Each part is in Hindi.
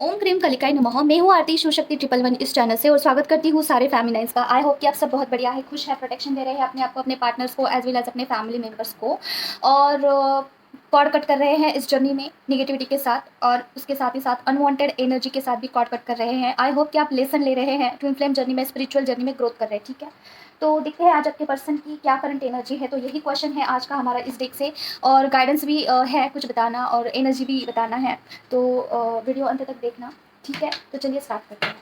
ओम क्रीम कलिकाय नमः। मैं हूँ आरती शिव शक्ति 111 इस चैनल से और स्वागत करती हूँ सारे फैमिलीज का। आई होप कि आप सब बहुत बढ़िया है, खुश है, प्रोटेक्शन दे रहे हैं अपने आप को, अपने पार्टनर्स को, एज वेल एज अपने फैमिली मेम्बर्स को, और कॉर्ड कट कर रहे हैं इस जर्नी में निगेटिविटी के साथ, और उसके साथ ही साथ अनवांटेड एनर्जी के साथ भी कॉर्ड कट कर रहे हैं। आई होप कि आप लेसन ले रहे हैं, ट्विन फ्लेम जर्नी में, स्पिरिचुअल जर्नी में ग्रोथ कर रहे हैं। ठीक है, तो देखते हैं आज आपके पर्सन की क्या करंट एनर्जी है। तो यही क्वेश्चन है आज का हमारा इस डेक से, और गाइडेंस भी है कुछ बताना और एनर्जी भी बताना है। तो वीडियो अंत तक देखना। ठीक है, तो चलिए स्टार्ट करते हैं।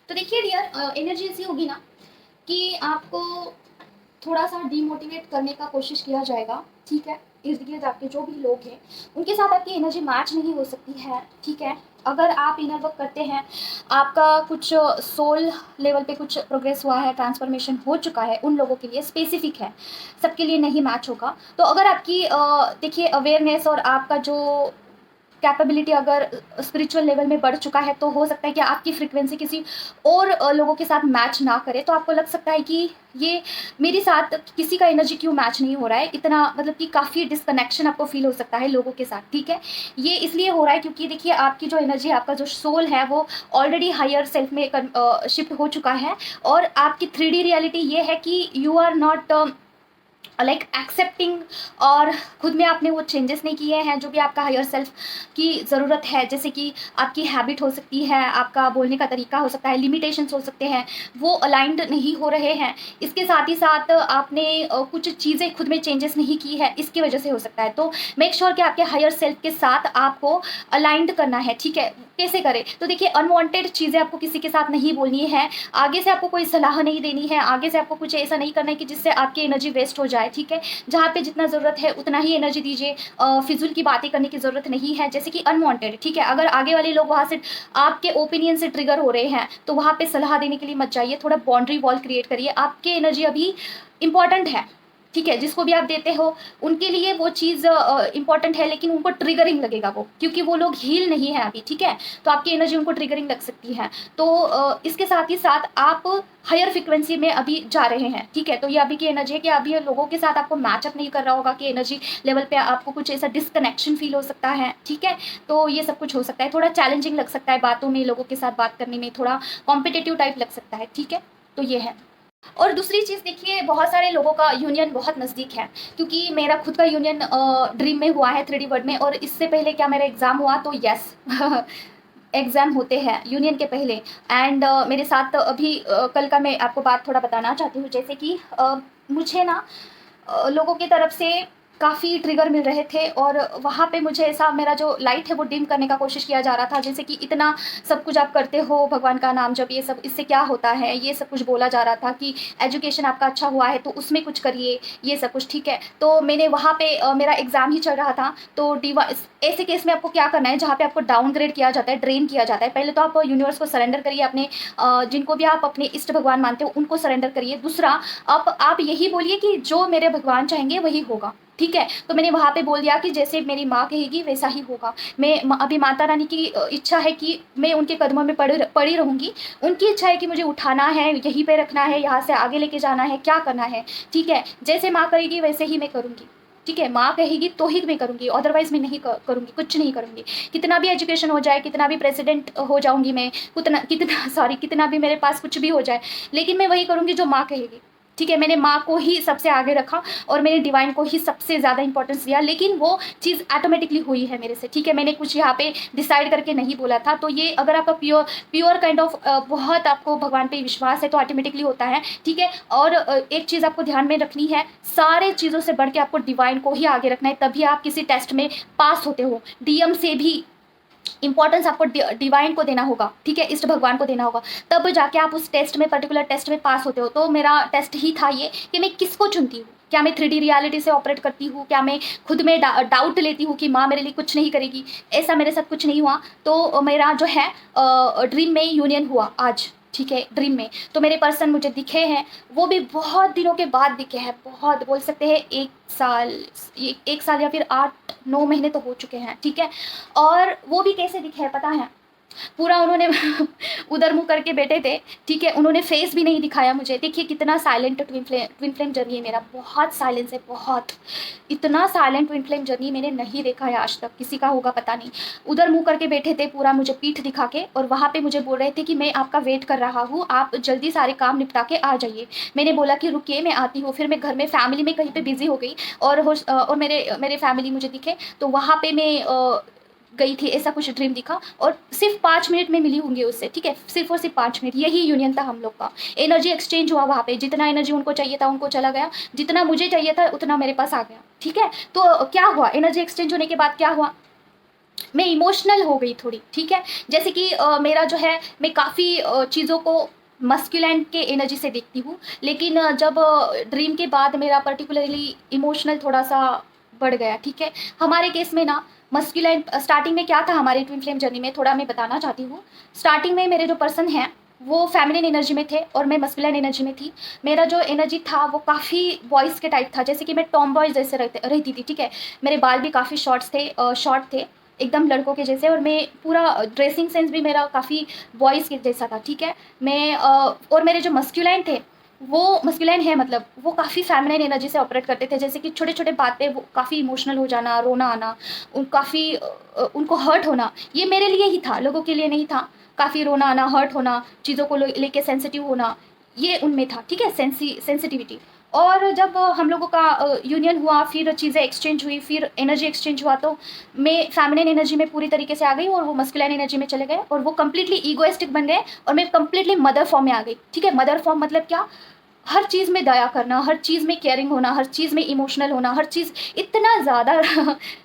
तो देखिए डियर, एनर्जी ऐसी होगी ना कि आपको थोड़ा सा डीमोटिवेट करने का कोशिश किया जाएगा। ठीक है, इर्द गिर्द आपके जो भी लोग हैं उनके साथ आपकी एनर्जी मैच नहीं हो सकती है। ठीक है, अगर आप इनर वर्क करते हैं, आपका कुछ सोल लेवल पे कुछ प्रोग्रेस हुआ है, ट्रांसफॉर्मेशन हो चुका है, उन लोगों के लिए स्पेसिफिक है, सबके लिए नहीं मैच होगा। तो अगर आपकी देखिए अवेयरनेस और आपका जो कैपेबिलिटी अगर स्पिरिचुअल लेवल में बढ़ चुका है, तो हो सकता है कि आपकी फ्रीक्वेंसी किसी और लोगों के साथ मैच ना करे। तो आपको लग सकता है कि ये मेरे साथ किसी का एनर्जी क्यों मैच नहीं हो रहा है, इतना मतलब कि काफ़ी डिसकनेक्शन आपको फील हो सकता है लोगों के साथ। ठीक है, ये इसलिए हो रहा है क्योंकि देखिए आपकी जो एनर्जी, आपका जो सोल है वो ऑलरेडी हायर सेल्फ में शिफ्ट हो चुका है, और आपकी 3D रियलिटी ये है कि you are not like accepting, और खुद में आपने वो चेंजेस नहीं किए हैं जो भी आपका हायर सेल्फ की ज़रूरत है। जैसे कि आपकी हैबिट हो सकती है, आपका बोलने का तरीका हो सकता है, लिमिटेशंस हो सकते हैं, वो अलाइंड नहीं हो रहे हैं। इसके साथ ही साथ आपने कुछ चीज़ें खुद में चेंजेस नहीं की है, इसकी वजह से हो सकता है। तो मेक श्योर कि आपके हायर सेल्फ के साथ आपको अलाइंड करना है। ठीक है, कैसे करें? तो देखिए अनवांटेड चीज़ें आपको किसी के साथ नहीं बोलनी है, आगे से आपको कोई सलाह नहीं देनी है, आगे से आपको कुछ ऐसा नहीं करना है कि जिससे आपकी एनर्जी वेस्ट हो जाए। ठीक है, जहाँ पे जितना ज़रूरत है उतना ही एनर्जी दीजिए, फिजूल की बातें करने की ज़रूरत नहीं है, जैसे कि अनवांटेड। ठीक है, अगर आगे वाले लोग वहाँ से आपके ओपिनियन से ट्रिगर हो रहे हैं तो वहाँ पे सलाह देने के लिए मत जाइए, थोड़ा बाउंड्री वॉल क्रिएट करिए। आपकी एनर्जी अभी इंपॉर्टेंट है। ठीक है, जिसको भी आप देते हो उनके लिए वो चीज़ इंपॉर्टेंट है, लेकिन उनको ट्रिगरिंग लगेगा वो, क्योंकि वो लोग हील नहीं है अभी। ठीक है, तो आपकी एनर्जी उनको ट्रिगरिंग लग सकती है। तो इसके साथ ही साथ आप हायर फ्रिक्वेंसी में अभी जा रहे हैं। ठीक है, तो ये अभी की एनर्जी है कि अभी लोगों के साथ आपको मैचअप नहीं कर रहा होगा, कि एनर्जी लेवल पे आपको कुछ ऐसा डिस्कनेक्शन फील हो सकता है। ठीक है, तो ये सब कुछ हो सकता है, थोड़ा चैलेंजिंग लग सकता है बातों में, लोगों के साथ बात करने में थोड़ा कॉम्पिटिटिव टाइप लग सकता है। ठीक है, तो ये है। और दूसरी चीज़ देखिए, बहुत सारे लोगों का यूनियन बहुत नज़दीक है, क्योंकि मेरा खुद का यूनियन ड्रीम में हुआ है, 3D वर्ल्ड में, और इससे पहले क्या मेरा एग्ज़ाम हुआ, तो यस एग्ज़ाम होते हैं यूनियन के पहले। एंड मेरे साथ अभी कल का मैं आपको बात थोड़ा बताना चाहती हूँ। जैसे कि मुझे ना लोगों की तरफ से काफ़ी ट्रिगर मिल रहे थे, और वहाँ पे मुझे ऐसा, मेरा जो लाइट है वो डिम करने का कोशिश किया जा रहा था। जैसे कि इतना सब कुछ आप करते हो, भगवान का नाम जब, ये सब इससे क्या होता है, ये सब कुछ बोला जा रहा था कि एजुकेशन आपका अच्छा हुआ है तो उसमें कुछ करिए, ये सब कुछ। ठीक है, तो मैंने वहाँ पे मेरा एग्ज़ाम ही चल रहा था, तो ऐसे केस में आपको क्या करना है, जहाँ पे आपको डाउनग्रेड किया जाता है, ड्रेन किया जाता है, पहले तो आप यूनिवर्स को सरेंडर करिए, अपने जिनको भी आप अपने इष्ट भगवान मानते हो उनको सरेंडर करिए। दूसरा, आप यही बोलिए कि जो मेरे भगवान चाहेंगे वही होगा। ठीक है, तो मैंने वहाँ पे बोल दिया कि जैसे मेरी माँ कहेगी वैसा ही होगा। मैं अभी माता रानी की इच्छा है कि मैं उनके कदमों में पड़ी रहूँगी। उनकी इच्छा है कि मुझे उठाना है, यहीं पे रखना है, यहाँ से आगे लेके जाना है, क्या करना है। ठीक है, जैसे माँ करेगी वैसे ही मैं करूँगी। ठीक है, माँ कहेगी तो ही मैं करूँगी, अदरवाइज़ मैं नहीं करूँगी, कुछ नहीं करूँगी। कितना भी एजुकेशन हो जाए, कितना भी प्रेसिडेंट हो जाऊँगी मैं, कितना भी मेरे पास कुछ भी हो जाए, लेकिन मैं वही करूँगी जो माँ कहेगी। ठीक है, मैंने माँ को ही सबसे आगे रखा, और मैंने डिवाइन को ही सबसे ज़्यादा इंपॉर्टेंस दिया, लेकिन वो चीज़ ऑटोमेटिकली हुई है मेरे से। ठीक है, मैंने कुछ यहाँ पे डिसाइड करके नहीं बोला था। तो ये अगर आपका प्योर काइंड ऑफ बहुत आपको भगवान पे विश्वास है तो ऑटोमेटिकली होता है। ठीक है, और एक चीज़ आपको ध्यान में रखनी है, सारे चीज़ों से बढ़ के आपको डिवाइन को ही आगे रखना है, तभी आप किसी टेस्ट में पास होते हो। डीएम से भी इंपॉर्टेंस आपको डिवाइन को देना होगा। ठीक है, इष्ट भगवान को देना होगा, तब जाके आप उस टेस्ट में, पर्टिकुलर टेस्ट में पास होते हो। तो मेरा टेस्ट ही था ये कि मैं किसको चुनती हूँ, क्या मैं 3D रियलिटी से ऑपरेट करती हूँ, क्या मैं खुद में डाउट लेती हूँ कि माँ मेरे लिए कुछ नहीं करेगी। ऐसा मेरे साथ कुछ नहीं हुआ। तो मेरा जो है ड्रीम में यूनियन हुआ आज। ठीक है, ड्रीम में तो मेरे पर्सन मुझे दिखे हैं, वो भी बहुत दिनों के बाद दिखे हैं, बहुत बोल सकते हैं 1 साल, 1 साल या फिर 8-9 महीने तो हो चुके हैं। ठीक है, और वो भी कैसे दिखे हैं पता है? पूरा उन्होंने उधर मुँह करके बैठे थे, ठीक है, उन्होंने फेस भी नहीं दिखाया मुझे। देखिए कितना साइलेंट ट्विन फ्लेम जर्नी है मेरा, बहुत साइलेंस है, बहुत। इतना साइलेंट ट्विन फ्लेम जर्नी मैंने नहीं देखा है आज तक, किसी का होगा पता नहीं। उधर मुँह करके बैठे थे, पूरा मुझे पीठ दिखा के, और वहाँ पे मुझे बोल रहे थे कि मैं आपका वेट कर रहा हूँ, आप जल्दी सारे काम निपटा के आ जाइए। मैंने बोला कि रुकिए मैं आती हूँ। फिर मैं घर में फैमिली में कहीं पे बिजी हो गई, और मेरे फैमिली मुझे दिखे, तो वहाँ पे मैं गई थी, ऐसा कुछ ड्रीम दिखा, और सिर्फ 5 मिनट में मिली होंगी उससे, ठीक है, सिर्फ और सिर्फ 5 मिनट। यही यूनियन था हम लोग का। एनर्जी एक्सचेंज हुआ वहाँ पे, जितना एनर्जी उनको चाहिए था उनको चला गया, जितना मुझे चाहिए था उतना मेरे पास आ गया, ठीक है। तो क्या हुआ, एनर्जी एक्सचेंज होने के बाद क्या हुआ, मैं इमोशनल हो गई थोड़ी, ठीक है। जैसे कि मेरा जो है, मैं काफ़ी चीज़ों को मस्कुलाइन के एनर्जी से देखती हूँ, लेकिन जब ड्रीम के बाद मेरा पर्टिकुलरली इमोशनल थोड़ा सा बढ़ गया, ठीक है। हमारे केस में ना मस्कुलाइन स्टार्टिंग में क्या था हमारे ट्विन फ्लेम जर्नी में, थोड़ा मैं बताना चाहती हूँ। स्टार्टिंग में मेरे जो पर्सन हैं वो फेमिनिन एनर्जी में थे और मैं मस्कुलाइन एनर्जी में थी। मेरा जो एनर्जी था वो काफ़ी बॉयज़ के टाइप था, जैसे कि मैं टॉम बॉयज़ जैसे रहती थी, ठीक है। मेरे बाल भी काफ़ी शॉर्ट थे, एकदम लड़कों के जैसे, और मैं पूरा ड्रेसिंग सेंस भी मेरा काफ़ी बॉयज़ के जैसा था, ठीक है। मैं और मेरे जो मस्कुलाइन थे, वो मस्कुलाइन है मतलब, वो काफ़ी फेमिनिन एनर्जी से ऑपरेट करते थे। जैसे कि छोटे छोटे बातें वो काफ़ी इमोशनल हो जाना, रोना आना, काफ़ी उनको हर्ट होना, ये मेरे लिए ही था, लोगों के लिए नहीं था। काफ़ी रोना आना, हर्ट होना, चीज़ों को लेके सेंसिटिव होना, ये उनमें था, ठीक है, सेंसिटिविटी। और जब हम लोगों का यूनियन हुआ, फिर चीज़ें एक्सचेंज हुई, फिर एनर्जी एक्सचेंज हुआ, तो मैं फेमिनिन एनर्जी में पूरी तरीके से आ गई और वो मस्कुलाइन एनर्जी में चले गए, और वो कंप्लीटली ईगोइस्टिक बन गए, और मैं कंप्लीटली मदर फॉर्म में आ गई, ठीक है। मदर फॉर्म मतलब क्या, हर चीज़ में दया करना, हर चीज़ में केयरिंग होना, हर चीज़ में इमोशनल होना, हर चीज़ इतना ज़्यादा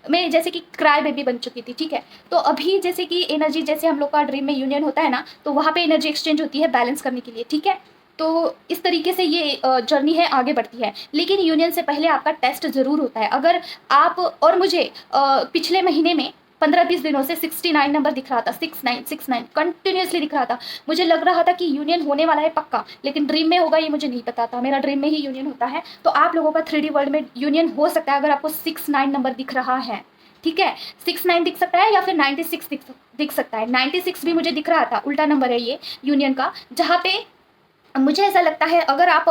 मैं जैसे कि क्राई बेबी बन चुकी थी, ठीक है। तो अभी जैसे कि एनर्जी, जैसे हम लोग का ड्रीम में यूनियन होता है ना, तो वहाँ पे एनर्जी एक्सचेंज होती है बैलेंस करने के लिए, ठीक है। तो इस तरीके से ये जर्नी है, आगे बढ़ती है। लेकिन यूनियन से पहले आपका टेस्ट ज़रूर होता है। अगर आप और मुझे पिछले महीने में 15-20 दिनों से 69 नंबर दिख रहा था, 69 कंटिन्यूसली दिख रहा था। मुझे लग रहा था कि यूनियन होने वाला है पक्का, लेकिन ड्रीम में होगा ये मुझे नहीं पता था। मेरा ड्रीम में ही यूनियन होता है। तो आप लोगों का 3D वर्ल्ड में यूनियन हो सकता है अगर आपको 69 नंबर दिख रहा है, ठीक है। 69 दिख सकता है या फिर 96 दिख सकता है। 96 भी मुझे दिख रहा था, उल्टा नंबर है ये यूनियन का, जहाँ पे मुझे ऐसा लगता है अगर आप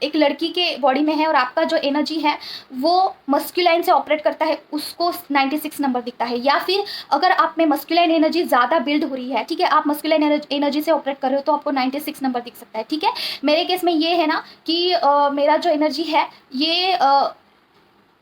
एक लड़की के बॉडी में है और आपका जो एनर्जी है वो मस्कुलाइन से ऑपरेट करता है, उसको 96 नंबर दिखता है। या फिर अगर आप में मस्कुलाइन एनर्जी ज़्यादा बिल्ड हो रही है, ठीक है, आप मस्कुलाइन एनर्जी से ऑपरेट कर रहे हो, तो आपको 96 नंबर दिख सकता है, ठीक है। मेरे केस में ये है ना कि मेरा जो एनर्जी है ये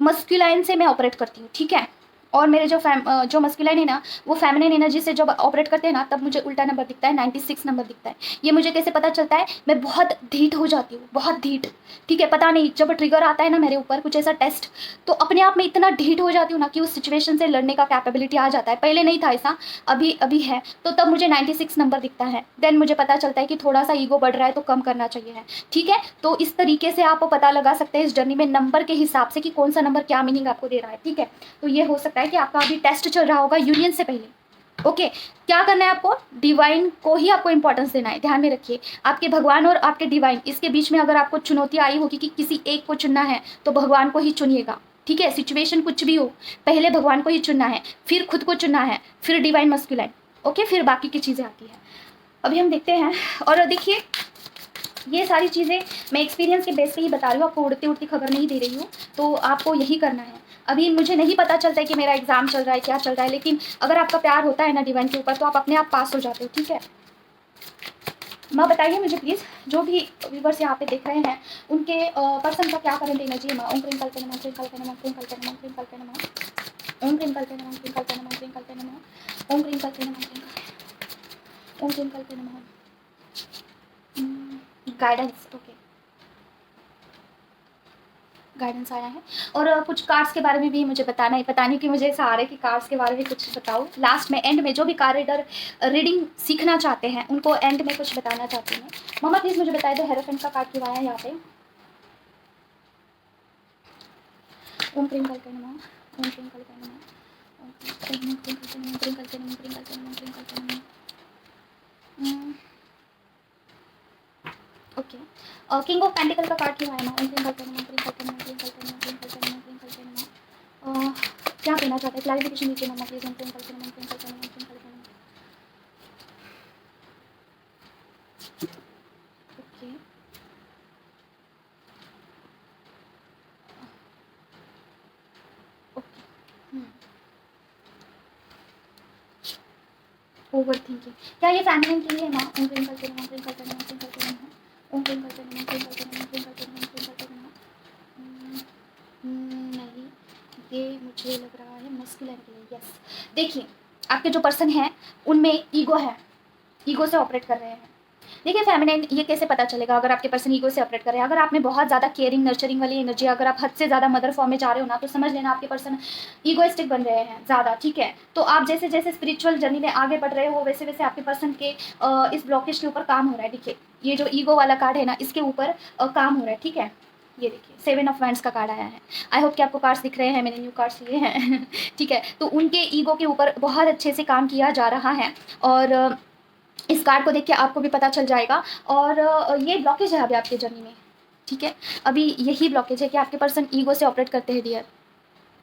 मस्कुलाइन से मैं ऑपरेट करती हूँ, ठीक है। और मेरे जो मस्कुलाइन है ना, वो फेमिनिन एनर्जी से जब ऑपरेट करते हैं ना, तब मुझे उल्टा नंबर दिखता है, 96 नंबर दिखता है। ये मुझे कैसे पता चलता है, मैं बहुत ढीठ हो जाती हूँ, बहुत ढीठ, ठीक है। पता नहीं, जब ट्रिगर आता है ना मेरे ऊपर कुछ ऐसा टेस्ट, तो अपने आप में इतना ढीठ हो जाती हूँ ना कि उस सिचुएशन से लड़ने का कैपेबिलिटी आ जाता है। पहले नहीं था ऐसा, अभी अभी है। तो तब मुझे 96 नंबर दिखता है, देन मुझे पता चलता है कि थोड़ा सा ईगो बढ़ रहा है तो कम करना चाहिए है, ठीक है। तो इस तरीके से आप पता लगा सकते हैं इस जर्नी में नंबर के हिसाब से कि कौन सा नंबर क्या मीनिंग आपको दे रहा है, ठीक है। तो ये हो सकता है कि आपका अभी टेस्ट चल रहा होगा यूनियन से पहले। ओके, क्या करना है आपको, डिवाइन को ही आपको इंपॉर्टेंस देना है, ध्यान में रखिए। आपके भगवान और आपके डिवाइन, इसके बीच में अगर आपको चुनौती आई होगी कि किसी एक को चुनना है, तो भगवान को ही चुनिएगा, ठीक है। सिचुएशन कुछ भी हो, पहले भगवान को ही चुनना है, फिर खुद को चुनना है, फिर डिवाइन मस्कुलाइन, ओके, फिर बाकी की चीज़ें आती हैं। अभी हम देखते हैं। और देखिए, ये सारी चीज़ें मैं एक्सपीरियंस के बेस पे ही बता रही हूँ, आपको उड़ती उड़ती खबर नहीं दे रही हूँ। तो आपको यही करना है। अभी मुझे नहीं पता चलता है कि मेरा एग्जाम चल रहा है, क्या चल रहा है, लेकिन अगर आपका प्यार होता है ना डिवाइन के ऊपर, तो आप अपने आप पास हो जाते हो, ठीक है। माँ बताइए मुझे प्लीज़, जो भी व्यूवर्स यहाँ पे देख रहे हैं उनके पर्सन का क्या करंट एनर्जी है। माँ ओम क्रीम कल्पे नमः, क्रीम कल्पे नमः, क्रीम कल्पे नमः, क्रीम कल्पे नमः, ओम क्रीम कल्पे नमः, क्रीम कल्पे नमः, क्रीम कल्पे नमः, ओम क्रीम कल्पे नमः, ओम क्रीम कल्पे नमः। गाइडेंस, ओके, गाइडेंस आया है। और कुछ कार्ड्स के बारे में भी मुझे बताना है, पता नहीं कि मुझे सहारे की कार्ड्स के बारे में कुछ बताओ लास्ट में, एंड में। जो भी कार्ड रीडर रीडिंग सीखना चाहते हैं उनको एंड में कुछ बताना चाहती हूँ। मम्मा प्लीज़ मुझे बताए दो, हेरोफेंट का कार्ड क्यों आया है यहाँ पे। ओम क्रीम कल्पे नमः, ओम क्रीम कल्पे नमः, ओम क्रीम कल्पे नमः, क्रीम कल्पे नमः, क्रीम कल्पे नमः, क्रीम कल्पे नमः। ओके, किंग ऑफ पेंटिकल का कार्ड क्यों आया ना, ओम क्रीम कल्पे नमः, क्रीम कल्पे नमः, क्रीम कल्पे नमः, क्रीम कल्पे नमः, क्रीम कल्पे नमः। क्या कहना चाहते हैं, क्लैरिफिकेशन दीजिए मम्मा प्लीज़। ओम क्रीम कल्पे नमः, क्रीम कल्पे नमः, क्रीम कल्पे नमः। ओवर थिंकिंग, क्या ये फेमिनिन के लिए है माँ? ओम क्लीम करके नमः, क्लीम करके नमः, क्लीम करके नमः, ओम क्लीम करके नमः, क्लीम करके नमः, क्लीम करके नमः, क्लीम करके नमः। नहीं, ये मुझे लग रहा है मस्कुलिन के लिए। यस, देखिए आपके जो पर्सन है उनमें ईगो है, ईगो से ऑपरेट कर रहे हैं। देखिए फेमिनिन ये कैसे पता चलेगा अगर आपके पर्सन ईगो से ऑपरेट कर रहे हैं? अगर आप में बहुत ज़्यादा केयरिंग नर्चरिंग वाली एनर्जी, अगर आप हद से ज़्यादा मदर फॉर्म में जा रहे हो ना, तो समझ लेना आपके पर्सन ईगोइस्टिक बन रहे हैं ज़्यादा, ठीक है। तो आप जैसे जैसे स्पिरिचुअल जर्नी में आगे बढ़ रहे हो वैसे वैसे आपके पर्सन के इस ब्लॉकेज के ऊपर काम हो रहा है। देखिए ये जो ईगो वाला कार्ड है ना, इसके ऊपर काम हो रहा है, ठीक है। ये देखिए 7 ऑफ वैंड्स का कार्ड आया है। आई होप कि आपको कार्ड्स दिख रहे हैं, मैंने न्यू कार्ड्स लिए हैं ठीक है। तो उनके ईगो के ऊपर बहुत अच्छे से काम किया जा रहा है और इस कार्ड को देख के आपको भी पता चल जाएगा। और ये ब्लॉकेज है अभी आपके जर्नी में, ठीक है। अभी यही ब्लॉकेज है कि आपके पर्सन ईगो से ऑपरेट करते हैं डियर,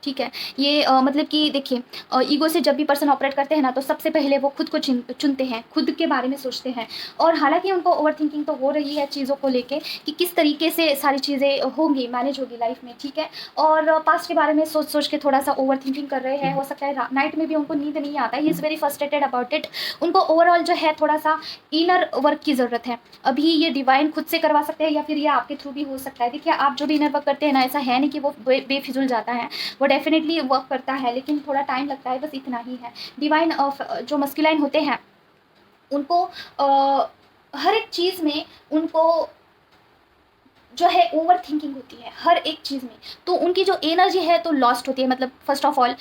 ठीक है। ये मतलब कि देखिए ईगो से जब भी पर्सन ऑपरेट करते हैं ना, तो सबसे पहले वो खुद को चुनते हैं, खुद के बारे में सोचते हैं। और हालांकि उनको ओवर थिंकिंग तो हो रही है चीज़ों को लेके कि किस तरीके से सारी चीज़ें होंगी, मैनेज होगी लाइफ में, ठीक है। और पास्ट के बारे में सोच सोच के थोड़ा सा ओवर थिंकिंग कर रहे हैं। हो सकता है नाइट में भी उनको नींद नहीं आता है। He is very frustrated about it. उनको ओवरऑल जो है थोड़ा सा इनर वर्क की ज़रूरत है। अभी ये डिवाइन खुद से करवा सकते हैं या फिर ये आपके थ्रू भी हो सकता है। देखिए आप जो भी इनर वर्क करते हैं ना, ऐसा है नहीं कि वो बेफिजुल जाता है, वो डेफिनेटली वर्क करता है, लेकिन थोड़ा टाइम लगता है, बस इतना ही है। डिवाइन जो मस्कुलाइन होते हैं उनको हर एक चीज़ में उनको जो है ओवर थिंकिंग होती है हर एक चीज़ में, तो उनकी जो एनर्जी है तो लॉस्ट होती है। मतलब फर्स्ट ऑफ ऑल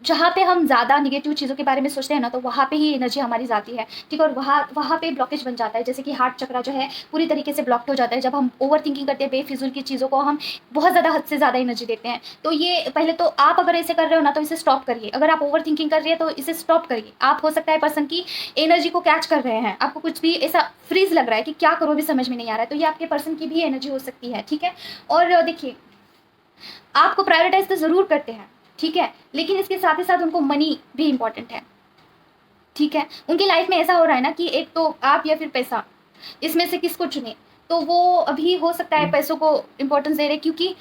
जहाँ पे हम ज़्यादा निगेटिव चीज़ों के बारे में सोचते हैं ना, तो वहाँ पे ही एनर्जी हमारी जाती है, ठीक है। और वहाँ पे ब्लॉकेज बन जाता है, जैसे कि हार्ट चक्रा जो है पूरी तरीके से ब्लॉक्ड हो जाता है जब हम ओवर थिंकिंग करते हैं। बेफिजुल की चीज़ों को हम बहुत ज़्यादा हद से ज़्यादा एनर्जी देते हैं। तो ये पहले तो आप अगर ऐसे कर रहे हो ना, तो इसे स्टॉप करिए। अगर आप ओवर थिंकिंग कर रही है तो इसे स्टॉप करिए। आप हो सकता है पर्सन की एनर्जी को कैच कर रहे हैं, आपको कुछ भी ऐसा फ्रीज लग रहा है कि क्या करो भी समझ में नहीं आ रहा है, तो ये आपके पर्सन की भी एनर्जी हो सकती है, ठीक है। और देखिए आपको प्रायोरिटाइज तो ज़रूर करते हैं, ठीक है, लेकिन इसके साथ ही साथ उनको मनी भी इम्पॉर्टेंट है, ठीक है। उनकी लाइफ में ऐसा हो रहा है ना कि एक तो आप या फिर पैसा, इसमें से किसको चुने। तो वो अभी हो सकता है पैसों को इम्पोर्टेंस दे रहे, क्योंकि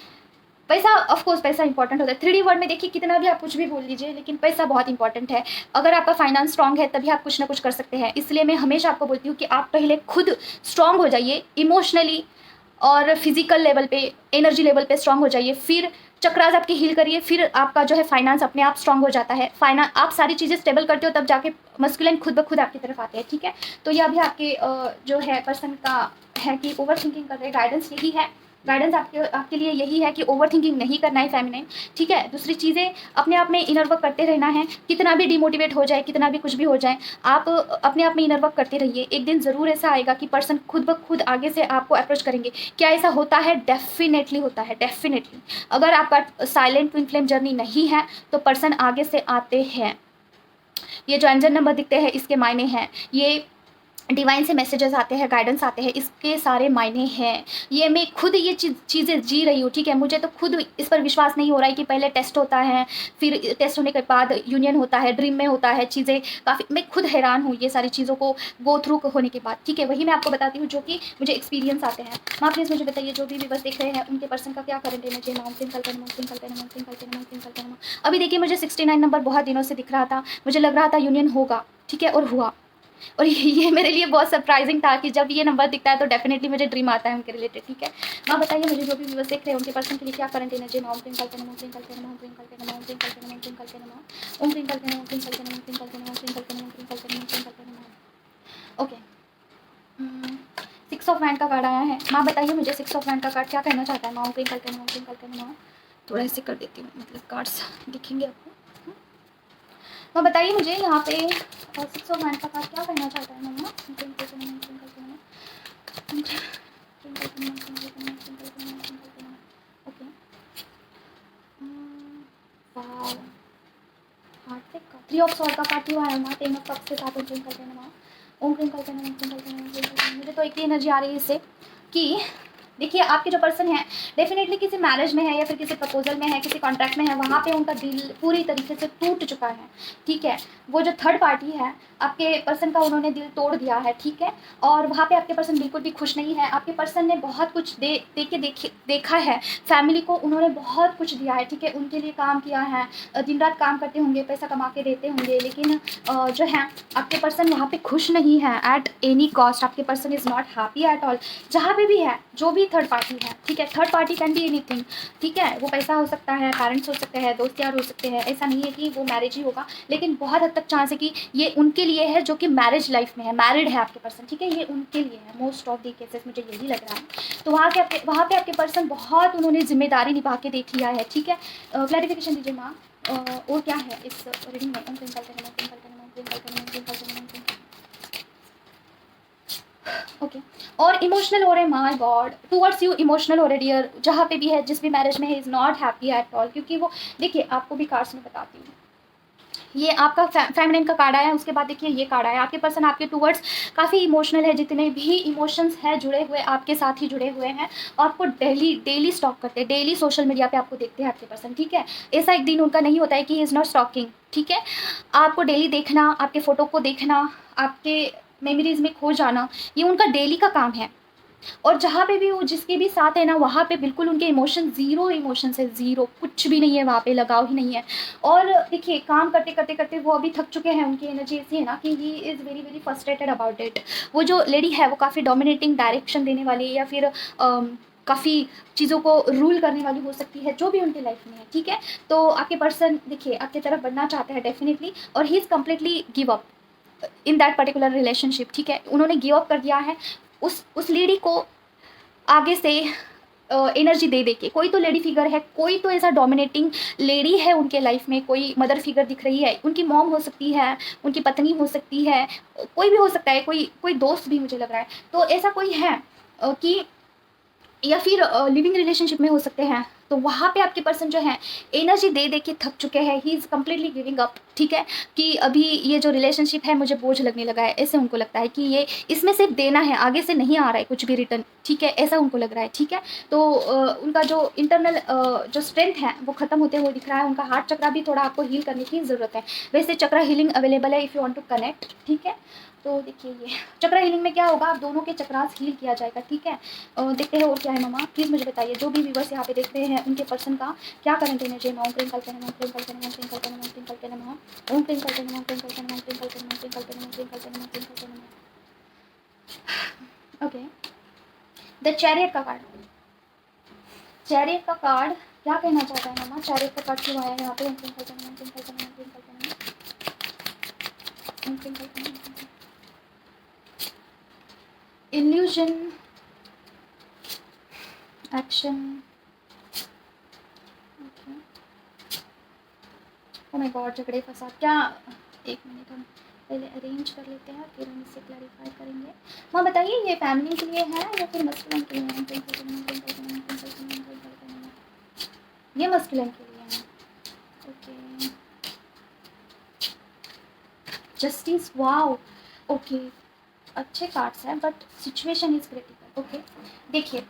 पैसा ऑफकोर्स पैसा इंपॉर्टेंट होता है। 3D वर्ड में देखिए कितना भी आप कुछ भी बोल लीजिए, लेकिन पैसा बहुत इंपॉर्टेंट है। अगर आपका फाइनेंस स्ट्रांग है तभी आप कुछ ना कुछ कर सकते हैं। इसलिए मैं हमेशा आपको बोलती हूँ कि आप पहले खुद स्ट्रांग हो जाइए इमोशनली और फिजिकल लेवल पे, एनर्जी लेवल पे स्ट्रांग हो जाइए, फिर चक्रास आपके हील करिए, फिर आपका जो है फाइनेंस अपने आप स्ट्रांग हो जाता है। आप सारी चीज़ें स्टेबल करते हो तब जाके मस्कुलिन खुद ब खुद आपकी तरफ आते हैं, ठीक है। तो यह भी आपके जो है पर्सन का है कि ओवर थिंकिंग कर रहे हैं। गाइडेंस यही है, गाइडेंस आपके लिए यही है कि ओवर थिंकिंग नहीं करना है फेमिनिन, ठीक है। दूसरी चीज़ें अपने आप में इनर वर्क करते रहना है। कितना भी डिमोटिवेट हो जाए, कितना भी कुछ भी हो जाए, आप अपने आप में इनर वर्क करते रहिए। एक दिन ज़रूर ऐसा आएगा कि पर्सन खुद ब खुद आगे से आपको अप्रोच करेंगे। क्या ऐसा होता है? डेफिनेटली होता है, डेफिनेटली। अगर आपका साइलेंट ट्विन फ्लेम जर्नी नहीं है तो पर्सन आगे से आते हैं। ये जो एंजल नंबर दिखते हैं इसके मायने हैं, ये डिवाइन से मैसेजेस आते हैं, गाइडेंस आते हैं, इसके सारे मायने हैं। ये मैं खुद ये चीज़ें जी रही हूँ, ठीक है। मुझे तो खुद इस पर विश्वास नहीं हो रहा है कि पहले टेस्ट होता है, फिर टेस्ट होने के बाद यूनियन होता है, ड्रीम में होता है चीज़ें। काफ़ी मैं खुद हैरान हूँ ये सारी चीज़ों को गो थ्रू होने के बाद, ठीक है। वही मैं आपको बताती हूँ जो कि मुझे एक्सपीरियंस आते हैं। माँ प्लीज़ मुझे बताइए जो भी बस देख रहे हैं उनके पर्सन का क्या करंट एनर्जी है। अभी देखिए मुझे 69 नंबर बहुत दिनों से दिख रहा था, मुझे लग रहा था यूनियन होगा, ठीक है, और हुआ। और ये मेरे लिए बहुत सरप्राइजिंग था कि जब ये नंबर दिखता है तो डेफिनेटली मुझे ड्रीम आता है उनके रिलेटेड, ठीक है। माँ बताइए मुझे जो भी व्यूअर्स देख रहे हैं उनके पर्सन के लिए क्या करंट एनर्जी है। ओके, 6 ऑफ वैंड का कार्ड आया है। माँ बताइए मुझे 6 ऑफ वैंड का कार्ड क्या कहना चाहता है। माँ थोड़ा ऐसे कर देती हूँ, मतलब कार्ड्स दिखेंगे आपको। माँ बताइए मुझे यहाँ पे 6 ऑफ वैंड का कार्ड क्या कहना चाहता है मम्मा। ओके, हार्ट का 3 ऑफ सॉर्ड का कार्ड क्यों आया माँ। 10 ऑफ कप्स के साथ ओम क्लीम करते हैं माँ। मुझे तो एक ही एनर्जी आ रही है इससे कि देखिए आपके जो पर्सन है डेफिनेटली किसी मैरिज में है या फिर किसी प्रपोजल में है, किसी कॉन्ट्रैक्ट में है, वहाँ पे उनका दिल पूरी तरीके से टूट चुका है, ठीक है। वो जो थर्ड पार्टी है आपके पर्सन का, उन्होंने दिल तोड़ दिया है, ठीक है। और वहाँ पे आपके पर्सन बिल्कुल भी खुश नहीं है। आपके पर्सन ने बहुत कुछ देखा है, फैमिली को उन्होंने बहुत कुछ दिया है, ठीक है, उनके लिए काम किया है, दिन रात काम करते होंगे, पैसा कमा के देते होंगे, लेकिन जो है आपके पर्सन वहाँ पे खुश नहीं है एट एनी कॉस्ट। आपके person is not happy at all. जहाँ पे भी है, जो भी थर्ड पार्टी है, ठीक है, third party can be anything, ठीक है, वो पैसा हो सकता है, पेरेंट्स हो सकते हैं, दोस्त यार हो सकते हैं, ऐसा नहीं है कि वो मैरिज ही होगा, लेकिन बहुत हद तक चांस है कि ये उनके लिए है जो कि मैरिज लाइफ में है, मैरिड है आपके पर्सन, ठीक है, ये उनके लिए है मोस्ट ऑफ दी केसेस, मुझे यही लग रहा है। तो वहाँ पे आपके पर्सन बहुत उन्होंने जिम्मेदारी निभा के देख लिया है, ठीक है। क्लैरिफिकेशन दीजिए माँ, और क्या है इस रीडिंग में? ओके और इमोशनल हो रहे हैं, my God, towards you emotional हो रहे डियर, जहाँ पे भी है, जिस भी मैरिज में है, is not happy at all. क्योंकि वो देखिए, आपको भी कार्ड्स में बताती हूँ, ये आपका फेमिनिन का कार्ड आया है, उसके बाद देखिए ये कार्ड आया। आपके पर्सन आपके टूवर्ड्स काफ़ी इमोशनल है, जितने भी इमोशंस हैं जुड़े हुए आपके साथ ही जुड़े हुए हैं, और आपको डेली स्टॉक करते हैं, डेली सोशल मीडिया पे आपको देखते हैं आपके पर्सन, ठीक है। ऐसा एक दिन उनका नहीं होता है कि इज़ नॉट स्टॉकिंग, ठीक है। आपको डेली देखना, आपके फ़ोटो को देखना, आपके मेमोरीज में खो जाना, ये उनका डेली का काम है। और जहाँ पे भी वो जिसके भी साथ है ना, वहाँ पे बिल्कुल उनके इमोशन ज़ीरो इमोशंस है, ज़ीरो, कुछ भी नहीं है वहाँ पे, लगाव ही नहीं है। और देखिए काम करते करते करते वो अभी थक चुके हैं, उनकी एनर्जी ऐसी है ना कि he is very very frustrated about it. वो जो लेडी है वो काफ़ी डोमिनेटिंग डायरेक्शन देने वाली है, या फिर काफ़ी चीज़ों को रूल करने वाली हो सकती है, जो भी उनके लाइफ में है, ठीक है। तो आपके पर्सन देखिए आपकी तरफ बढ़ना चाहते हैं डेफिनेटली, और he is completely give up in that particular relationship, ठीक है। उन्होंने गिव अप कर दिया है उस लेडी को आगे से एनर्जी दे के। कोई तो लेडी फिगर है, कोई तो ऐसा डोमिनेटिंग लेडी है उनके लाइफ में, कोई मदर फिगर दिख रही है, उनकी मॉम हो सकती है, उनकी पत्नी हो सकती है, कोई भी हो सकता है, कोई दोस्त भी मुझे लग रहा है। तो ऐसा कोई है कि या फिर लिविंग रिलेशनशिप में हो सकते हैं। तो वहाँ पे आपके पर्सन जो है एनर्जी दे के थक चुके हैं, he is completely giving up, ठीक है, कि अभी ये जो रिलेशनशिप है मुझे बोझ लगने लगा है, ऐसे उनको लगता है कि ये इसमें सिर्फ देना है, आगे से नहीं आ रहा है कुछ भी रिटर्न, ठीक है, ऐसा उनको लग रहा है, ठीक है। तो उनका जो इंटरनल जो स्ट्रेंथ है वो ख़त्म होते हुए दिख रहा है। उनका हार्ट चक्रा भी थोड़ा आपको हील करने की ज़रूरत है। वैसे चक्रा हीलिंग अवेलेबल है if you want to connect, ठीक है। तो देखिए ये चक्रा हीलिंग में क्या होगा, आप दोनों के चक्रास हील किया जाएगा, ठीक है। देखते हैं और क्या है मामा, प्लीज़ मुझे बताइए, जो भी व्यूवर्स यहाँ पे देख रहे हैं उनके पर्सन का क्या करंट एनर्जी है। ओम क्लीं कल्पना, ओम क्लीं कल्पना, ओम क्लीं कल्पना, ओम क्लीं कल्पना, ओम क्लीं कल्पना, ओम क्लीं कल्पना, ओम क्लीं कल्पना, ओम क्लीं कल्पना, ओम क्लीं कल्पना, ओम क्लीं कल्पना। ओके, द चैरियट का कार्ड, चैरियट का कार्ड क्या कहना चाहता है मामा? चैरियट का कार्ड क्यों आया है यहाँ पे? ओम क्लीं कल्पना, ओम क्लीं कल्पना, ओम क्लीं कल्पना, ओम क्लीं कल्पना, illusion, action, okay. Oh my God, झगड़े फसाद क्या? एक मिनट, हम पहले अरेंज कर लेते हैं, फिर हम इससे क्लैरिफाई करेंगे। माँ बताइए ये फैमिली के लिए है या फिर मस्कुलिन के लिए है? ये मस्कुलिन के लिए है, ओके। जस्टिस, वाओ, ओके, अच्छे कार्ड्स हैं, but situation is critical, okay. देखिए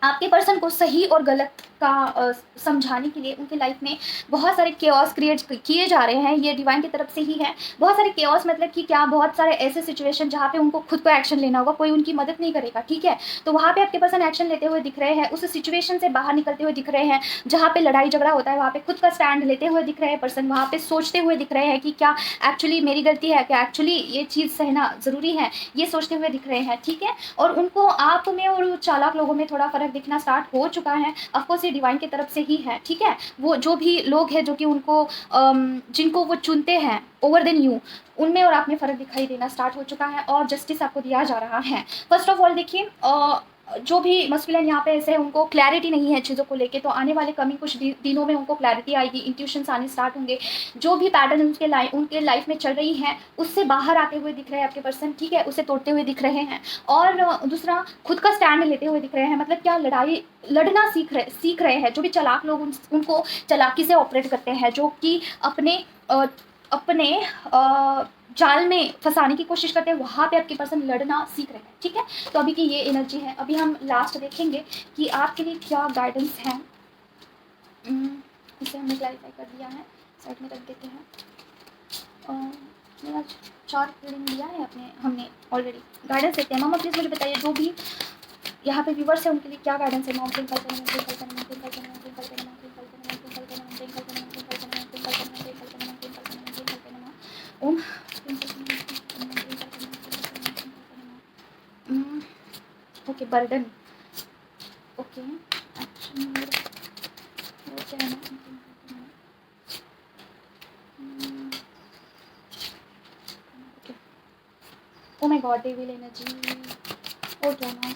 आपके पर्सन को सही और गलत का समझाने के लिए उनके लाइफ में बहुत सारे केओस क्रिएट किए जा रहे हैं, ये डिवाइन की तरफ से ही है। बहुत सारे केओस मतलब कि क्या, बहुत सारे ऐसे सिचुएशन जहाँ पे उनको खुद को एक्शन लेना होगा, कोई उनकी मदद नहीं करेगा, ठीक है। तो वहाँ पे आपके पर्सन एक्शन लेते हुए दिख रहे हैं, उस सिचुएशन से बाहर निकलते हुए दिख रहे हैं। जहाँ पे लड़ाई झगड़ा होता है वहाँ पे खुद का स्टैंड लेते हुए दिख रहे हैं पर्सन, वहाँ पे सोचते हुए दिख रहे हैं कि क्या एक्चुअली मेरी गलती है, क्या एक्चुअली ये चीज़ सहना ज़रूरी है, ये सोचते हुए दिख रहे हैं, ठीक है। और उनको आप में और चालाक लोगों में थोड़ा फर्क दिखना स्टार्ट हो चुका है। ऑफकोर्स ये डिवाइन की तरफ से ही है, ठीक है। वो जो भी लोग हैं जो कि उनको जिनको वो चुनते हैं ओवर देन यू, उनमें और आप में फ़र्क दिखाई देना स्टार्ट हो चुका है, और जस्टिस आपको दिया जा रहा है। फर्स्ट ऑफ ऑल देखिए जो भी मस्कुलिन यहाँ पे ऐसे उनको क्लैरिटी नहीं है चीज़ों को लेके, तो आने वाले कमिंग कुछ दिनों में उनको क्लैरिटी आएगी, इंट्यूशंस आने स्टार्ट होंगे। जो भी पैटर्न उनके लाइफ में चल रही हैं उससे बाहर आते हुए दिख रहे हैं आपके पर्सन, ठीक है, उसे तोड़ते हुए दिख रहे हैं। और दूसरा खुद का स्टैंड लेते हुए दिख रहे हैं, मतलब क्या, लड़ाई लड़ना सीख रहे हैं। जो भी चालाक लोग उनको चालाकी से ऑपरेट करते हैं, जो कि अपने जाल में फंसाने की कोशिश करते हैं, वहाँ पे आपके पर्सन लड़ना सीख रहे हैं, ठीक है। तो अभी की ये एनर्जी है। अभी हम लास्ट देखेंगे कि आपके लिए क्या गाइडेंस है। इसे हमने क्लैरिफाई कर दिया है, साइड में रख देते हैं। मेरा 4 रीडिंग लिया है हमने ऑलरेडी। गाइडेंस देते हैं। मामा प्लीज़ मुझे बताइए, जो भी यहाँ पे व्यूवर्स है उनके लिए क्या गाइडेंस है। Mountain Om. Okay, burden. Okay, action oh my God, devil energy. और क्या नाम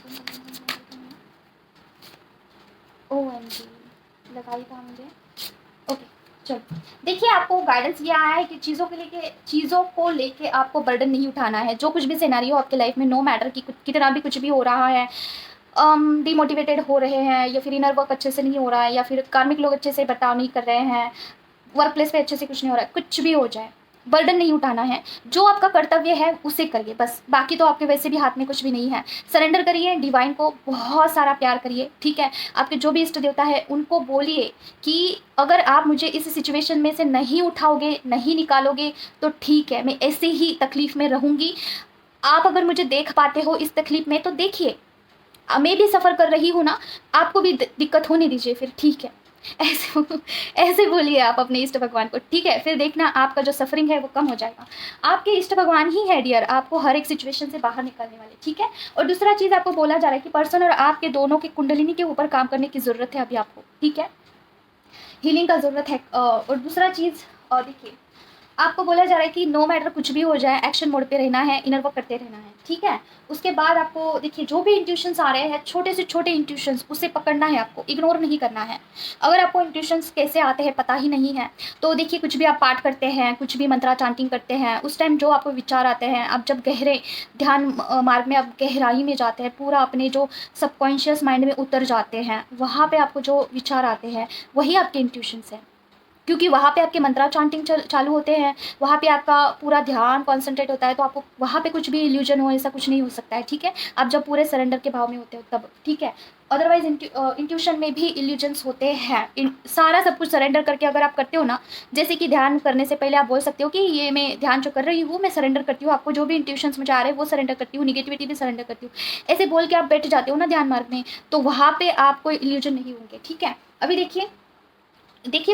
OMG लगाई था मुझे। ओके चलो, देखिए आपको गाइडेंस ये आया है कि चीज़ों को लेके आपको बर्डन नहीं उठाना है। जो कुछ भी सिनेरियो आपके लाइफ में, नो मैटर कि कितना भी कुछ भी हो रहा है, डिमोटिवेटेड हो रहे हैं, या फिर इनर वर्क अच्छे से नहीं हो रहा है, या फिर कार्मिक लोग अच्छे से बर्ताव नहीं कर रहे हैं, वर्क प्लेस पे अच्छे से कुछ नहीं हो रहा है, कुछ भी हो जाए, बर्डन नहीं उठाना है। जो आपका कर्तव्य है उसे करिए बस। बाकी तो आपके वैसे भी हाथ में कुछ भी नहीं है। सरेंडर करिए, डिवाइन को बहुत सारा प्यार करिए, ठीक है। आपके जो भी इष्ट देवता है उनको बोलिए कि अगर आप मुझे इस सिचुएशन में से नहीं उठाओगे, नहीं निकालोगे, तो ठीक है, मैं ऐसे ही तकलीफ़ में रहूँगी। आप अगर मुझे देख पाते हो इस तकलीफ़ में तो देखिए, मैं भी सफ़र कर रही हूँ ना, आपको भी दिक्कत होने दीजिए फिर, ठीक है। ऐसे ऐसे बोलिए आप अपने इष्ट भगवान को, ठीक है। फिर देखना आपका जो सफरिंग है वो कम हो जाएगा। आपके इष्ट भगवान ही है डियर, आपको हर एक सिचुएशन से बाहर निकालने वाले, ठीक है। और दूसरा चीज़ आपको बोला जा रहा है कि पर्सन और आपके दोनों के कुंडलिनी के ऊपर काम करने की ज़रूरत है अभी आपको, ठीक है। हीलिंग का ज़रूरत है। और दूसरा चीज़ देखिए, आपको बोला जा रहा है कि नो मैटर कुछ भी हो जाए, एक्शन मोड पे रहना है, इनर वर्क करते रहना है, ठीक है। उसके बाद आपको देखिए, जो भी इंट्यूशंस आ रहे हैं, छोटे से छोटे इंट्यूशंस, उसे पकड़ना है आपको, इग्नोर नहीं करना है। अगर आपको इंट्यूशंस कैसे आते हैं पता ही नहीं है, तो देखिए कुछ भी आप पाठ करते हैं, कुछ भी मंत्रा चांटिंग करते हैं, उस टाइम जो आपको विचार आते हैं, आप जब गहरे ध्यान मार्ग में आप गहराई में जाते हैं, पूरा अपने जो सबकॉन्शियस माइंड में उतर जाते हैं, वहाँ पर आपको जो विचार आते हैं वही आपके इंट्यूशंस हैं। क्योंकि वहाँ पे आपके मंत्रा चांटिंग चालू होते हैं, वहाँ पे आपका पूरा ध्यान कॉन्सेंट्रेट होता है, तो आपको वहाँ पे कुछ भी इल्यूजन हो, ऐसा कुछ नहीं हो सकता है, ठीक है। आप जब पूरे सरेंडर के भाव में होते हो तब, ठीक है। अदरवाइज इंट्यूशन में भी इल्यूजन्स होते हैं। सारा सब कुछ सरेंडर करके अगर आप करते हो ना, जैसे कि ध्यान करने से पहले आप बोल सकते हो कि ये मैं ध्यान जो कर रही हूँ मैं सरेंडर करती हूँ आपको, जो भी इंट्यूशंस मुझे आ रहे हैं वो सरेंडर करती हूँ, निगेटिविटी भी सरेंडर करती हूँ, ऐसे बोल के आप बैठ जाते हो ना ध्यान मार्ग में, तो वहाँ पर आपको इल्यूजन नहीं होंगे, ठीक है। अभी देखिए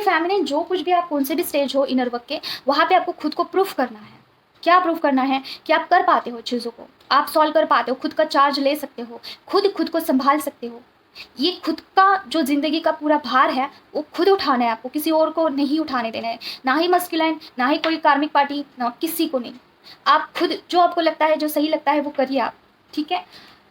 फैमिली, जो कुछ भी आप कौन से भी स्टेज हो इनर वर्क के, वहाँ पे आपको खुद को प्रूफ करना है। क्या प्रूफ करना है कि आप कर पाते हो चीज़ों को, आप सॉल्व कर पाते हो, खुद का चार्ज ले सकते हो, खुद को संभाल सकते हो। ये खुद का जो ज़िंदगी का पूरा भार है वो खुद उठाना है आपको, किसी और को नहीं उठाने देना है। ना ही मस्कुलाइन, ना ही कोई कार्मिक पार्टी, ना किसी को नहीं। आप खुद जो आपको लगता है, जो सही लगता है वो करिए आप, ठीक है।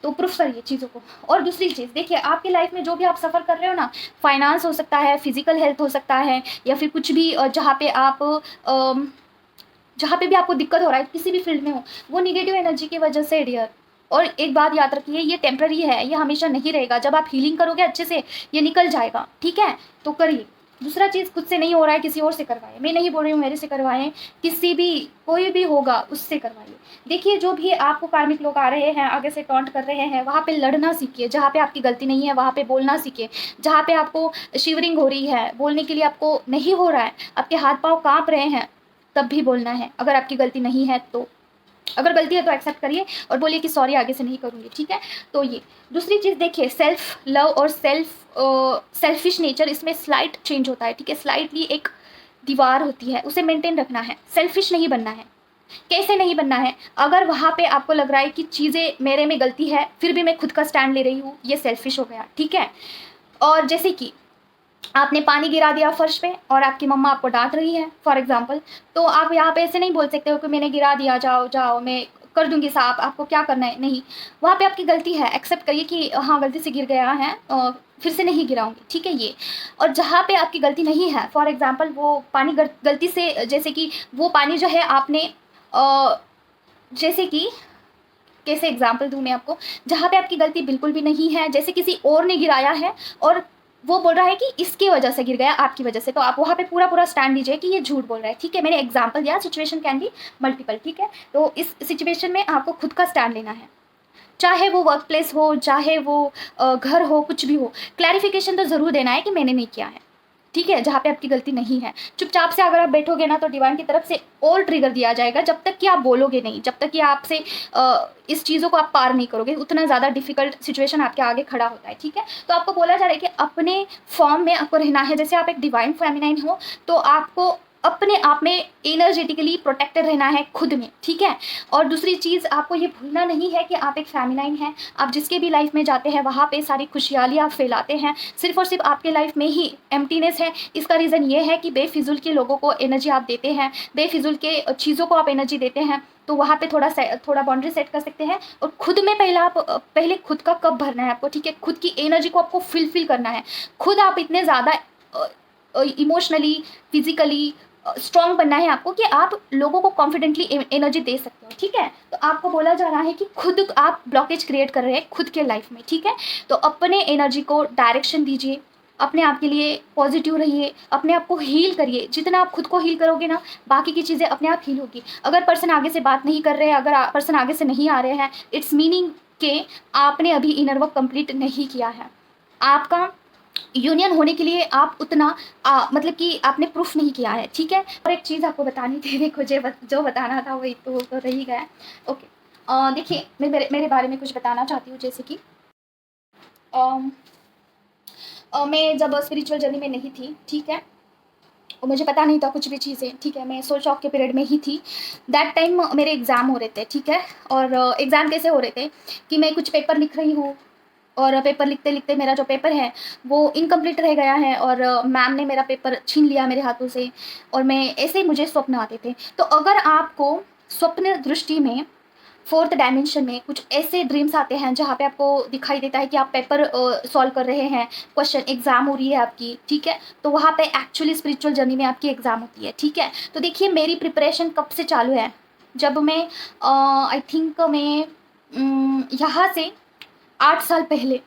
तो प्रूफ करिए चीज़ों को। और दूसरी चीज़ देखिए, आपकी लाइफ में जो भी आप सफ़र कर रहे हो ना, फाइनेंस हो सकता है, फिजिकल हेल्थ हो सकता है, या फिर कुछ भी जहाँ पे भी आपको दिक्कत हो रहा है, किसी भी फील्ड में हो, वो निगेटिव एनर्जी की वजह से डियर। और एक बात याद रखिए, ये टेम्पररी है, ये हमेशा नहीं रहेगा। जब आप हीलिंग करोगे अच्छे से ये निकल जाएगा, ठीक है। तो करिए। दूसरा चीज़, खुद से नहीं हो रहा है किसी और से करवाएं। मैं नहीं बोल रही हूँ मेरे से करवाएं, किसी भी कोई भी होगा उससे करवाइए। देखिए, जो भी आपको कार्मिक लोग आ रहे हैं, आगे से टॉन्ट कर रहे हैं, वहाँ पे लड़ना सीखिए। जहाँ पे आपकी गलती नहीं है वहाँ पे बोलना सीखिए। जहाँ पे आपको शिवरिंग हो रही है, बोलने के लिए आपको नहीं हो रहा है, आपके हाथ पाँव काँप रहे हैं, तब भी बोलना है। अगर आपकी गलती नहीं है तो, अगर गलती है तो एक्सेप्ट करिए और बोलिए कि सॉरी, आगे से नहीं करूँगी, ठीक है। तो ये दूसरी चीज़ देखिए, सेल्फ लव और सेल्फिश नेचर, इसमें स्लाइट चेंज होता है, ठीक है। स्लाइटली एक दीवार होती है, उसे मेंटेन रखना है। सेल्फिश नहीं बनना है। कैसे नहीं बनना है? अगर वहाँ पे आपको लग रहा है कि चीज़ें मेरे में गलती है फिर भी मैं खुद का स्टैंड ले रही हूँ, ये सेल्फिश हो गया, ठीक है। और जैसे कि आपने पानी गिरा दिया फर्श पे और आपकी मम्मा आपको डांट रही है फॉर एग्जांपल, तो आप यहाँ पे ऐसे नहीं बोल सकते हो कि मैंने गिरा दिया, जाओ जाओ मैं कर दूंगी साफ, आपको क्या करना है। नहीं, वहाँ पे आपकी गलती है, एक्सेप्ट करिए कि हाँ गलती से गिर गया है, फिर से नहीं गिराऊंगी, ठीक है ये। और जहाँ पे आपकी गलती नहीं है, फॉर एग्जांपल वो पानी गलती से, जैसे कि वो पानी जो है आपने जैसे कि कैसे एग्जाम्पल दूँ मैं आपको, जहाँ पे आपकी गलती बिल्कुल भी नहीं है, जैसे किसी और ने गिराया है और वो बोल रहा है कि इसकी वजह से गिर गया, आपकी वजह से, तो आप वहाँ पे पूरा पूरा स्टैंड लीजिए कि ये झूठ बोल रहा है, ठीक है। मैंने एग्जाम्पल दिया, सिचुएशन कैन बी मल्टीपल, ठीक है। तो इस सिचुएशन में आपको खुद का स्टैंड लेना है, चाहे वो वर्क प्लेस हो, चाहे वो घर हो, कुछ भी हो। क्लैरिफिकेशन तो ज़रूर देना है कि मैंने नहीं किया है, ठीक है, जहाँ पे आपकी गलती नहीं है। चुपचाप से अगर आप बैठोगे ना तो डिवाइन की तरफ से और ट्रिगर दिया जाएगा, जब तक कि आप बोलोगे नहीं, जब तक कि आपसे इस चीज़ों को आप पार नहीं करोगे, उतना ज़्यादा डिफिकल्ट सिचुएशन आपके आगे खड़ा होता है, ठीक है। तो आपको बोला जा रहा है कि अपने फॉर्म में आपको रहना है, जैसे आप एक डिवाइन फेमिनाइन हो तो आपको अपने आप में एनर्जेटिकली प्रोटेक्टेड रहना है खुद में, ठीक है। और दूसरी चीज़ आपको ये भूलना नहीं है कि आप एक फेमिनाइन हैं, आप जिसके भी लाइफ में जाते हैं वहाँ पे सारी खुशहाली आप फैलाते हैं। सिर्फ और सिर्फ आपके लाइफ में ही एम्प्टीनेस है, इसका रीज़न ये है कि बेफिजुल के लोगों को एनर्जी आप देते हैं, बेफिजुल के चीज़ों को आप एनर्जी देते हैं। तो वहाँ पे थोड़ा बाउंड्री सेट कर सकते हैं। और खुद में पहले खुद का कप भरना है आपको, ठीक है। खुद की एनर्जी को आपको फिल करना है। खुद आप इतने ज़्यादा इमोशनली, फिजिकली स्ट्रॉन्ग बनना है आपको कि आप लोगों को कॉन्फिडेंटली एनर्जी दे सकते हो, ठीक है। तो आपको बोला जा रहा है कि खुद आप ब्लॉकेज क्रिएट कर रहे हैं खुद के लाइफ में, ठीक है। तो अपने एनर्जी को डायरेक्शन दीजिए, अपने आप के लिए पॉजिटिव रहिए, अपने आप को हील करिए। जितना आप खुद को हील करोगे ना, बाकी की चीज़ें अपने आप हील होगी। अगर पर्सन आगे से बात नहीं कर रहे हैं, अगर पर्सन आगे से नहीं आ रहे हैं, इट्स मीनिंग के आपने अभी इनर वर्क कंप्लीट नहीं किया है। आपका यूनियन होने के लिए आप उतना मतलब कि आपने प्रूफ नहीं किया है, ठीक है। और एक चीज़ आपको बतानी थी, देखो जो बताना था वही तो रह ही गया। ओके, देखिए मैं मेरे बारे में कुछ बताना चाहती हूँ, जैसे कि मैं जब स्पिरिचुअल जर्नी में नहीं थी, ठीक है, और मुझे पता नहीं था कुछ भी चीज़ें, ठीक है, मैं सोल शॉक के पीरियड में ही थी। दैट टाइम मेरे एग्ज़ाम हो रहे थे, ठीक है। और एग्ज़ाम कैसे हो रहे थे कि मैं कुछ पेपर लिख रही हूँ, और पेपर लिखते लिखते मेरा जो पेपर है वो इनकम्प्लीट रह गया है, और मैम ने मेरा पेपर छीन लिया मेरे हाथों से। और मैं ऐसे ही मुझे स्वप्न आते थे। तो अगर आपको स्वप्न दृष्टि में फोर्थ डायमेंशन में कुछ ऐसे ड्रीम्स आते हैं जहाँ पे आपको दिखाई देता है कि आप पेपर सॉल्व कर रहे हैं, क्वेश्चन एग्जाम हो रही है आपकी, ठीक है, तो वहाँ पे एक्चुअली स्पिरिचुअल जर्नी में आपकी एग्जाम होती है, ठीक है। तो देखिए मेरी प्रिपरेशन कब से चालू है, जब मैं आई थिंक मैं यहाँ से 8 साल पहले,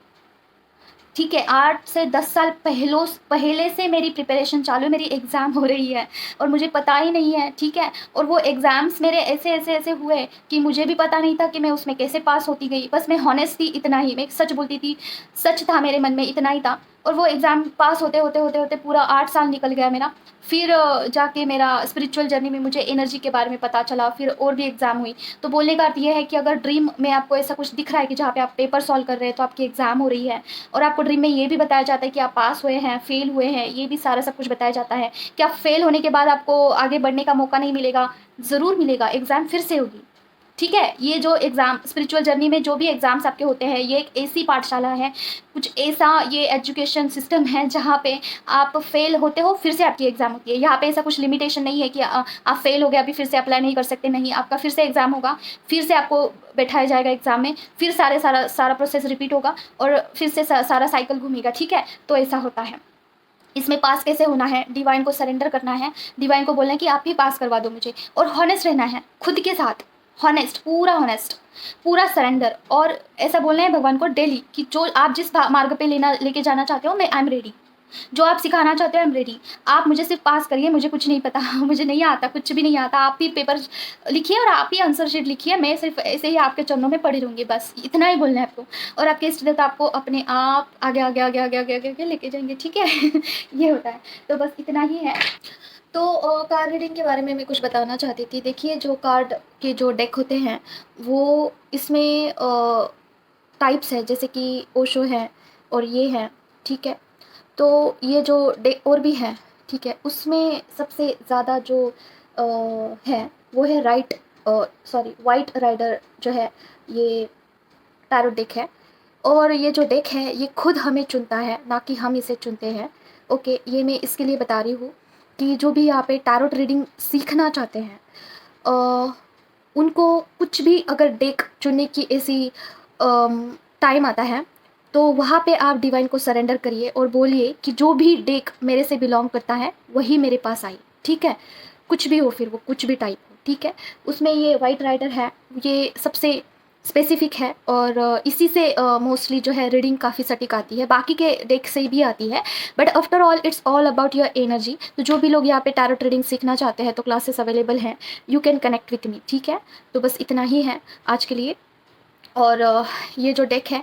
ठीक है, 8 से 10 साल पहले से मेरी प्रिपरेशन चालू है, मेरी एग्ज़ाम हो रही है और मुझे पता ही नहीं है, ठीक है। और वो एग्ज़ाम्स मेरे ऐसे हुए कि मुझे भी पता नहीं था कि मैं उसमें कैसे पास होती गई। बस मैं हॉनेस्ट थी, इतना ही, मैं सच बोलती थी, सच था मेरे मन में, इतना ही था। और वो एग्ज़ाम पास होते पूरा 8 साल निकल गया मेरा। फिर जाके मेरा स्पिरिचुअल जर्नी में मुझे एनर्जी के बारे में पता चला, फिर और भी एग्ज़ाम हुई। तो बोलने का अर्थ ये है कि अगर ड्रीम में आपको ऐसा कुछ दिख रहा है कि जहाँ पे आप पेपर सॉल्व कर रहे हैं तो आपकी एग्ज़ाम हो रही है, और आपको ड्रीम में ये भी बताया जाता है कि आप पास हुए हैं, फेल हुए हैं, ये भी सारा सब कुछ बताया जाता है कि आप फेल होने के बाद आपको आगे बढ़ने का मौका नहीं मिलेगा, ज़रूर मिलेगा, एग्ज़ाम फिर से होगी, ठीक है। ये जो एग्ज़ाम स्पिरिचुअल जर्नी में जो भी एग्ज़ाम्स आपके होते हैं, ये एक ऐसी पाठशाला है, कुछ ऐसा ये एजुकेशन सिस्टम है जहाँ पे आप फेल होते हो फिर से आपकी एग्ज़ाम होती है। यहाँ पे ऐसा कुछ लिमिटेशन नहीं है कि आप फेल हो गए अभी फिर से अप्लाई नहीं कर सकते, नहीं, आपका फिर से एग्ज़ाम होगा, फिर से आपको बैठाया जाएगा एग्ज़ाम में, फिर सारा प्रोसेस रिपीट होगा और फिर से सारा साइकिल घूमेगा, ठीक है। तो ऐसा होता है। इसमें पास कैसे होना है, डिवाइन को सरेंडर करना है, डिवाइन को बोलना है कि आप ही पास करवा दो मुझे, और हॉनेस्ट रहना है खुद के साथ, हॉनेस्ट, पूरा हॉनेस्ट, पूरा सरेंडर। और ऐसा बोलना है भगवान को डेली कि जो आप जिस मार्ग पे लेके जाना चाहते हो, मैं आई एम रेडी, जो आप सिखाना चाहते हो आई एम रेडी, आप मुझे सिर्फ पास करिए, मुझे कुछ नहीं पता मुझे नहीं आता, कुछ भी नहीं आता, आप ही पेपर लिखिए और आप ही आंसर शीट लिखिए, मैं सिर्फ ऐसे ही आपके चरणों में पड़ी रहूँगी, बस इतना ही बोलना है आपको। और आपके इष्ट देवता आपको अपने आप आगे आगे आगे आगे आगे आगे आगे लेके जाएंगे, ठीक है ये होता है। तो बस इतना ही है। तो कार्ड रीडिंग के बारे में मैं कुछ बताना चाहती थी। देखिए जो कार्ड के जो डेक होते हैं वो इसमें टाइप्स है, जैसे कि ओशो है और ये है, ठीक है। तो ये जो डेक और भी है, ठीक है, उसमें सबसे ज़्यादा जो है वो है वाइट राइडर जो है, ये टैरो डेक है। और ये जो डेक है ये खुद हमें चुनता है, ना कि हम इसे चुनते हैं। ओके, ये मैं इसके लिए बता रही हूँ कि जो भी यहाँ पे टैरो रीडिंग सीखना चाहते हैं उनको कुछ भी अगर डेक चुनने की ऐसी टाइम आता है तो वहाँ पे आप डिवाइन को सरेंडर करिए और बोलिए कि जो भी डेक मेरे से बिलोंग करता है वही मेरे पास आई, ठीक है, कुछ भी हो, फिर वो कुछ भी टाइप हो, ठीक है। उसमें ये वाइट राइडर है, ये सबसे स्पेसिफिक है और इसी से मोस्टली जो है रीडिंग काफ़ी सटीक आती है, बाकी के डेक से भी आती है, but after all it's all about your energy. तो जो भी लोग यहाँ पे टैरो रीडिंग सीखना चाहते हैं तो क्लासेस अवेलेबल हैं, you can connect with me, ठीक है। तो बस इतना ही है आज के लिए। और ये जो डेक है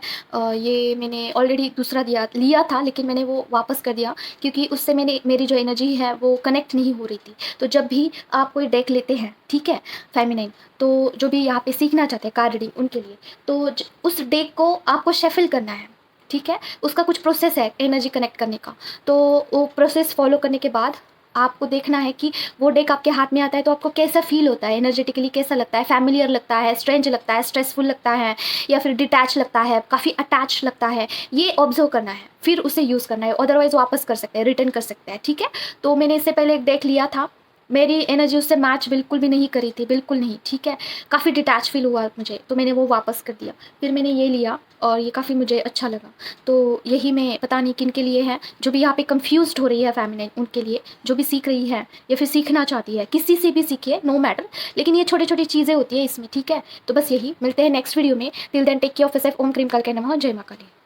ये मैंने ऑलरेडी दूसरा लिया था, लेकिन मैंने वो वापस कर दिया क्योंकि उससे मेरी जो एनर्जी है वो कनेक्ट नहीं हो रही थी। तो जब भी आप कोई डेक लेते हैं, ठीक है, फेमिनाइन, तो जो भी यहाँ पे सीखना चाहते हैं कार्ड रीडिंग उनके लिए, तो उस डेक को आपको शफल करना है, ठीक है। उसका कुछ प्रोसेस है एनर्जी कनेक्ट करने का, तो वो प्रोसेस फॉलो करने के बाद आपको देखना है कि वो डेक आपके हाथ में आता है तो आपको कैसा फील होता है, एनर्जेटिकली कैसा लगता है, फैमिलियर लगता है, स्ट्रेंज लगता है, स्ट्रेसफुल लगता है, या फिर डिटैच लगता है, काफ़ी अटैच लगता है, ये ऑब्जर्व करना है, फिर उसे यूज़ करना है। अदरवाइज वापस कर सकते हैं, रिटर्न कर सकते हैं, ठीक है। तो मैंने इससे पहले एक डेक लिया था, मेरी एनर्जी उससे मैच बिल्कुल भी नहीं करी थी, बिल्कुल नहीं, ठीक है, काफ़ी डिटैच फील हुआ मुझे, तो मैंने वो वापस कर दिया। फिर मैंने ये लिया और ये काफ़ी मुझे अच्छा लगा। तो यही मैं पता नहीं किन के लिए है, जो भी यहाँ पे कंफ्यूज्ड हो रही है फेमिनिन, उनके लिए, जो भी सीख रही है या फिर सीखना चाहती है, किसी से भी सीखिए, नो मैटर, लेकिन ये छोटी छोटी चीज़ें होती है इसमें, ठीक है। तो बस यही, मिलते हैं नेक्स्ट वीडियो में। Till then take care of yourself. Om क्रीम काल के नमः। जय मां काली।